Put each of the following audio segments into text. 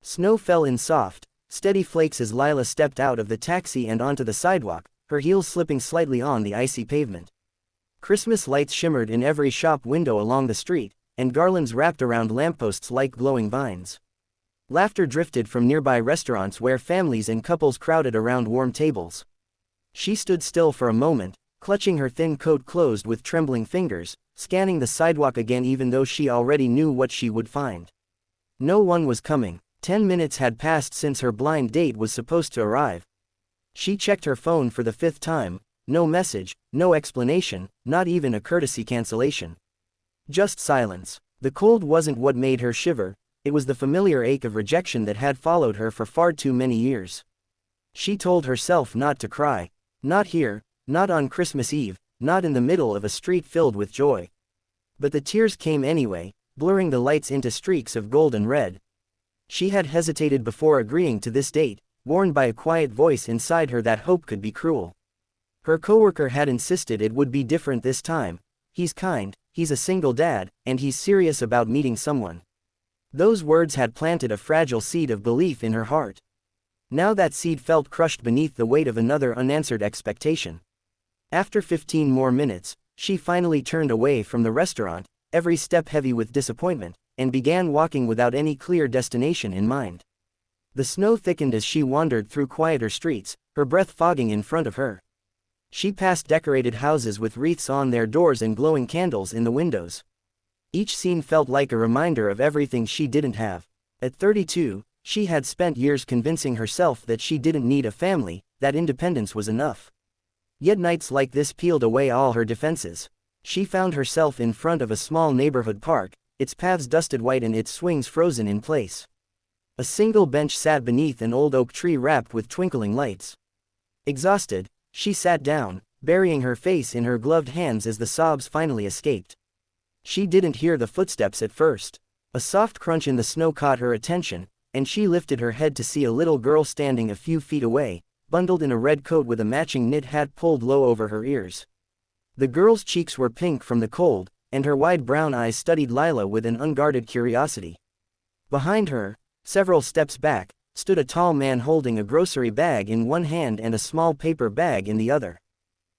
Snow fell in soft, steady flakes as Lila stepped out of the taxi and onto the sidewalk, her heels slipping slightly on the icy pavement. Christmas lights shimmered in every shop window along the street, and garlands wrapped around lampposts like glowing vines. Laughter drifted from nearby restaurants where families and couples crowded around warm tables. She stood still for a moment, clutching her thin coat closed with trembling fingers, scanning the sidewalk again even though she already knew what she would find. No one was coming. 10 minutes had passed since her blind date was supposed to arrive. She checked her phone for the 5th time, no message, no explanation, not even a courtesy cancellation. Just silence. The cold wasn't what made her shiver, it was the familiar ache of rejection that had followed her for far too many years. She told herself not to cry. Not here, not on Christmas Eve, not in the middle of a street filled with joy. But the tears came anyway, blurring the lights into streaks of gold and red. She had hesitated before agreeing to this date, warned by a quiet voice inside her that hope could be cruel. Her coworker had insisted it would be different this time. He's kind, he's a single dad, and he's serious about meeting someone. Those words had planted a fragile seed of belief in her heart. Now that seed felt crushed beneath the weight of another unanswered expectation. After 15 more minutes, she finally turned away from the restaurant, every step heavy with disappointment, and began walking without any clear destination in mind. The snow thickened as she wandered through quieter streets, her breath fogging in front of her. She passed decorated houses with wreaths on their doors and glowing candles in the windows. Each scene felt like a reminder of everything she didn't have. At 32, she had spent years convincing herself that she didn't need a family, that independence was enough. Yet nights like this peeled away all her defenses. She found herself in front of a small neighborhood park, its paths dusted white and its swings frozen in place. A single bench sat beneath an old oak tree wrapped with twinkling lights. Exhausted, she sat down, burying her face in her gloved hands as the sobs finally escaped. She didn't hear the footsteps at first. A soft crunch in the snow caught her attention, and she lifted her head to see a little girl standing a few feet away, bundled in a red coat with a matching knit hat pulled low over her ears. The girl's cheeks were pink from the cold, and her wide brown eyes studied Lila with an unguarded curiosity. Behind her, several steps back, stood a tall man holding a grocery bag in one hand and a small paper bag in the other.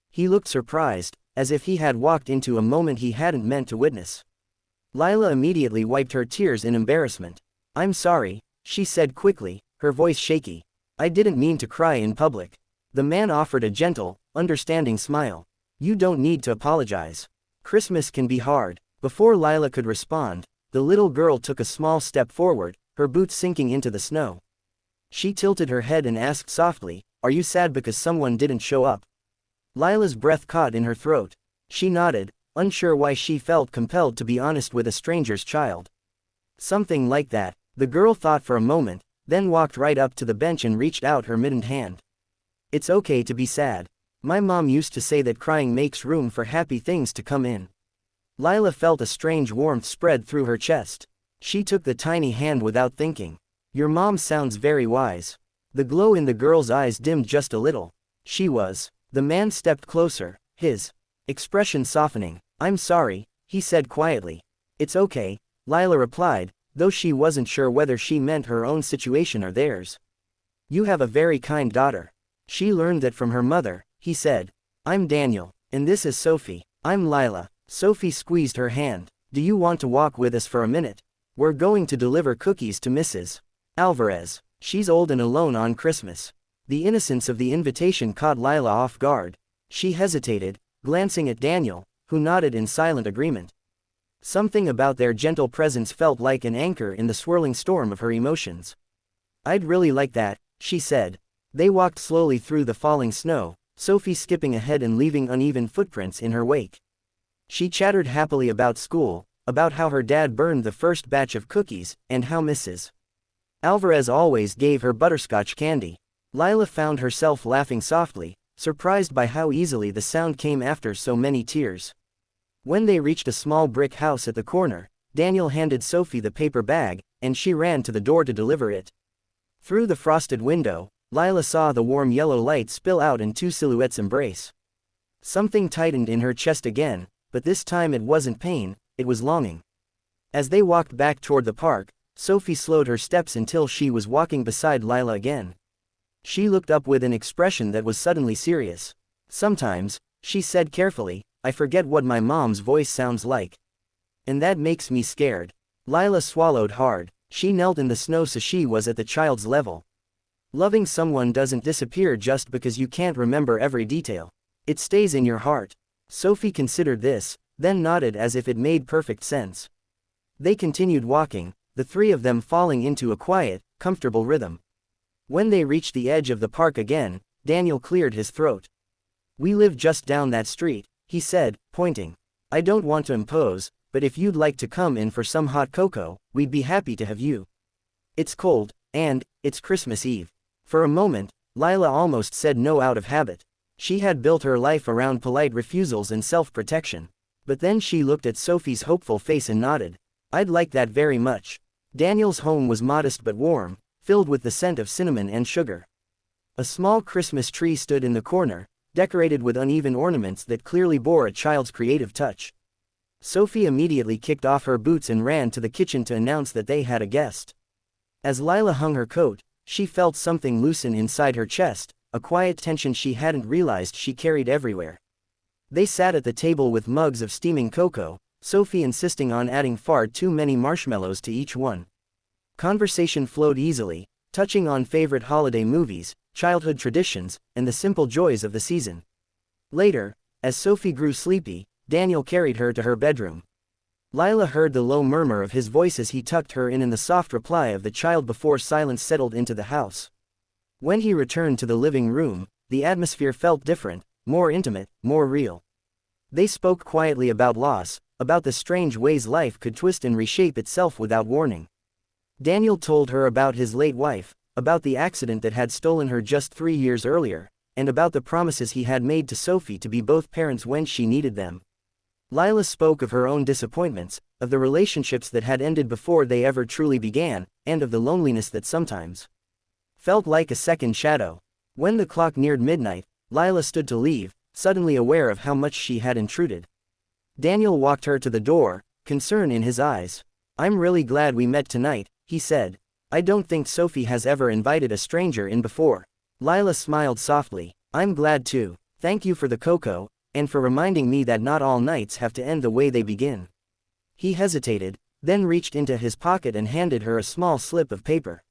He looked surprised, as if he had walked into a moment he hadn't meant to witness. Lila immediately wiped her tears in embarrassment. "I'm sorry," she said quickly, her voice shaky. "I didn't mean to cry in public." The man offered a gentle, understanding smile. "You don't need to apologize. Christmas can be hard." Before Lila could respond, the little girl took a small step forward, her boots sinking into the snow. She tilted her head and asked softly, "Are you sad because someone didn't show up?" Lila's breath caught in her throat. She nodded, unsure why she felt compelled to be honest with a stranger's child. "Something like that." The girl thought for a moment, then walked right up to the bench and reached out her mittened hand. "It's okay to be sad. My mom used to say that crying makes room for happy things to come in." Lila felt a strange warmth spread through her chest. She took the tiny hand without thinking. "Your mom sounds very wise." The glow in the girl's eyes dimmed just a little. She was. The man stepped closer, his expression softening. "I'm sorry," he said quietly. "It's okay," Lila replied, though she wasn't sure whether she meant her own situation or theirs. "You have a very kind daughter." She learned that from her mother, he said. "I'm Daniel, and this is Sophie." "I'm Lila." Sophie squeezed her hand. "Do you want to walk with us for a minute? We're going to deliver cookies to Mrs. Alvarez. She's old and alone on Christmas." The innocence of the invitation caught Lila off guard. She hesitated, glancing at Daniel, who nodded in silent agreement. Something about their gentle presence felt like an anchor in the swirling storm of her emotions. "I'd really like that," she said. They walked slowly through the falling snow, Sophie skipping ahead and leaving uneven footprints in her wake. She chattered happily about school, about how her dad burned the first batch of cookies, and how Mrs. Alvarez always gave her butterscotch candy. Lila found herself laughing softly, surprised by how easily the sound came after so many tears. When they reached a small brick house at the corner, Daniel handed Sophie the paper bag, and she ran to the door to deliver it. Through the frosted window, Lila saw the warm yellow light spill out and two silhouettes embrace. Something tightened in her chest again, but this time it wasn't pain, it was longing. As they walked back toward the park, Sophie slowed her steps until she was walking beside Lila again. She looked up with an expression that was suddenly serious. "Sometimes," she said carefully, "I forget what my mom's voice sounds like. And that makes me scared." Lila swallowed hard. She knelt in the snow so she was at the child's level. Loving someone doesn't disappear just because you can't remember every detail. It stays in your heart. Sophie considered this, then nodded as if it made perfect sense. They continued walking, the three of them falling into a quiet, comfortable rhythm. When they reached the edge of the park again, Daniel cleared his throat. "We live just down that street," he said, pointing. "I don't want to impose, but if you'd like to come in for some hot cocoa, we'd be happy to have you. It's cold, and it's Christmas Eve." For a moment, Lila almost said no out of habit. She had built her life around polite refusals and self-protection. But then she looked at Sophie's hopeful face and nodded. "I'd like that very much." Daniel's home was modest but warm, filled with the scent of cinnamon and sugar. A small Christmas tree stood in the corner, decorated with uneven ornaments that clearly bore a child's creative touch. Sophie immediately kicked off her boots and ran to the kitchen to announce that they had a guest. As Lila hung her coat, she felt something loosen inside her chest, a quiet tension she hadn't realized she carried everywhere. They sat at the table with mugs of steaming cocoa, Sophie insisting on adding far too many marshmallows to each one. Conversation flowed easily, touching on favorite holiday movies, childhood traditions, and the simple joys of the season. Later, as Sophie grew sleepy, Daniel carried her to her bedroom. Lila heard the low murmur of his voice as he tucked her in and the soft reply of the child before silence settled into the house. When he returned to the living room, the atmosphere felt different, more intimate, more real. They spoke quietly about loss, about the strange ways life could twist and reshape itself without warning. Daniel told her about his late wife, about the accident that had stolen her just 3 years earlier, and about the promises he had made to Sophie to be both parents when she needed them. Lila spoke of her own disappointments, of the relationships that had ended before they ever truly began, and of the loneliness that sometimes felt like a second shadow. When the clock neared midnight, Lila stood to leave, suddenly aware of how much she had intruded. Daniel walked her to the door, concern in his eyes. "I'm really glad we met tonight," he said. "I don't think Sophie has ever invited a stranger in before." Lila smiled softly. "I'm glad too. Thank you for the cocoa, and for reminding me that not all nights have to end the way they begin." He hesitated, then reached into his pocket and handed her a small slip of paper.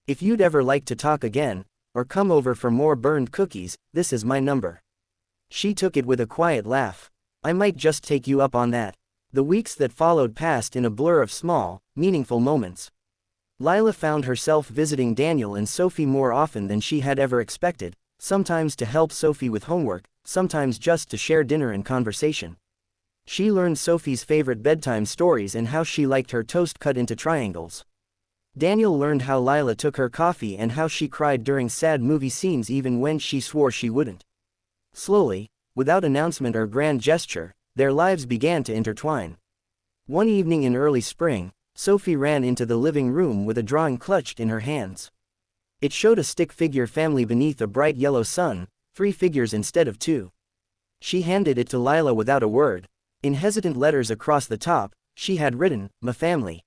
"If you'd ever like to talk again, or come over for more burned cookies, this is my number." She took it with a quiet laugh. "I might just take you up on that." The weeks that followed passed in a blur of small, meaningful moments. Lila found herself visiting Daniel and Sophie more often than she had ever expected, sometimes to help Sophie with homework, sometimes just to share dinner and conversation. She learned Sophie's favorite bedtime stories and how she liked her toast cut into triangles. Daniel learned how Lila took her coffee and how she cried during sad movie scenes even when she swore she wouldn't. Slowly, without announcement or grand gesture, their lives began to intertwine. One evening in early spring, Sophie ran into the living room with a drawing clutched in her hands. It showed a stick figure family beneath a bright yellow sun, 3 figures instead of 2. She handed it to Lila without a word. In hesitant letters across the top, she had written, "My family."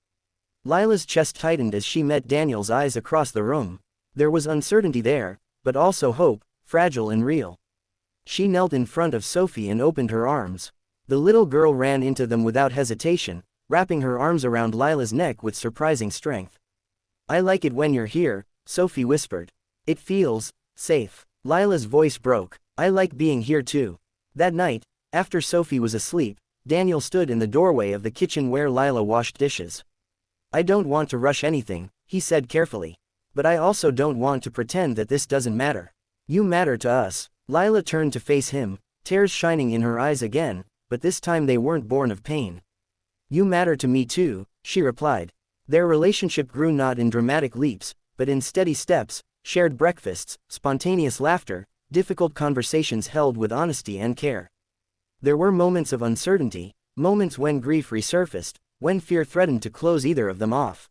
Lila's chest tightened as she met Daniel's eyes across the room. There was uncertainty there, but also hope, fragile and real. She knelt in front of Sophie and opened her arms. The little girl ran into them without hesitation, wrapping her arms around Lila's neck with surprising strength. "I like it when you're here," Sophie whispered. "It feels safe." Lila's voice broke. "I like being here too." That night, after Sophie was asleep, Daniel stood in the doorway of the kitchen where Lila washed dishes. "I don't want to rush anything," he said carefully. "But I also don't want to pretend that this doesn't matter. You matter to us." Lila turned to face him, tears shining in her eyes again, but this time they weren't born of pain. "You matter to me too," she replied. Their relationship grew not in dramatic leaps, but in steady steps, shared breakfasts, spontaneous laughter, difficult conversations held with honesty and care. There were moments of uncertainty, moments when grief resurfaced, when fear threatened to close either of them off.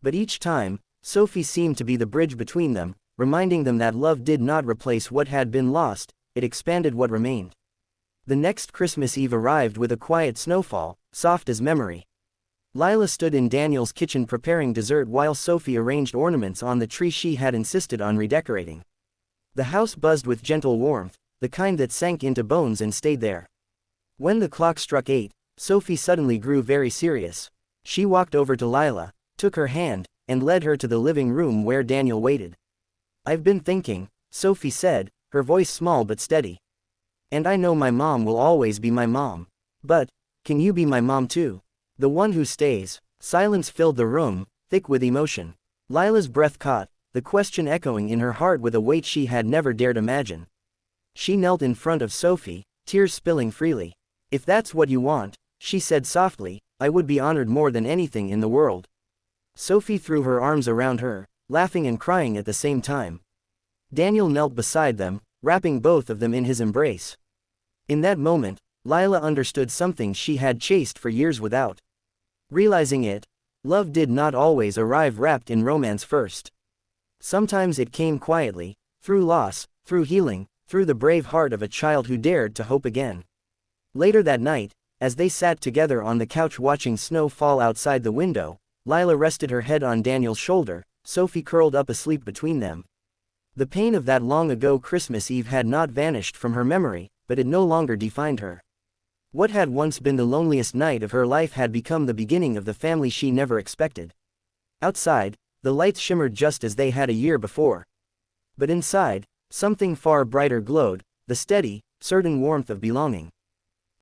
But each time, Sophie seemed to be the bridge between them, reminding them that love did not replace what had been lost, it expanded what remained. The next Christmas Eve arrived with a quiet snowfall, soft as memory. Lila stood in Daniel's kitchen preparing dessert while Sophie arranged ornaments on the tree she had insisted on redecorating. The house buzzed with gentle warmth, the kind that sank into bones and stayed there. When the clock struck 8, Sophie suddenly grew very serious. She walked over to Lila, took her hand, and led her to the living room where Daniel waited. "I've been thinking," Sophie said, her voice small but steady. "And I know my mom will always be my mom. But, can you be my mom too? The one who stays." Silence filled the room, thick with emotion. Lila's breath caught, the question echoing in her heart with a weight she had never dared imagine. She knelt in front of Sophie, tears spilling freely. "If that's what you want," she said softly, "I would be honored more than anything in the world." Sophie threw her arms around her, laughing and crying at the same time. Daniel knelt beside them, wrapping both of them in his embrace. In that moment, Lila understood something she had chased for years without realizing it. Love did not always arrive wrapped in romance first. Sometimes it came quietly, through loss, through healing, through the brave heart of a child who dared to hope again. Later that night, as they sat together on the couch watching snow fall outside the window, Lila rested her head on Daniel's shoulder, Sophie curled up asleep between them. The pain of that long-ago Christmas Eve had not vanished from her memory, but it no longer defined her. What had once been the loneliest night of her life had become the beginning of the family she never expected. Outside, the lights shimmered just as they had a year before. But inside, something far brighter glowed, the steady, certain warmth of belonging.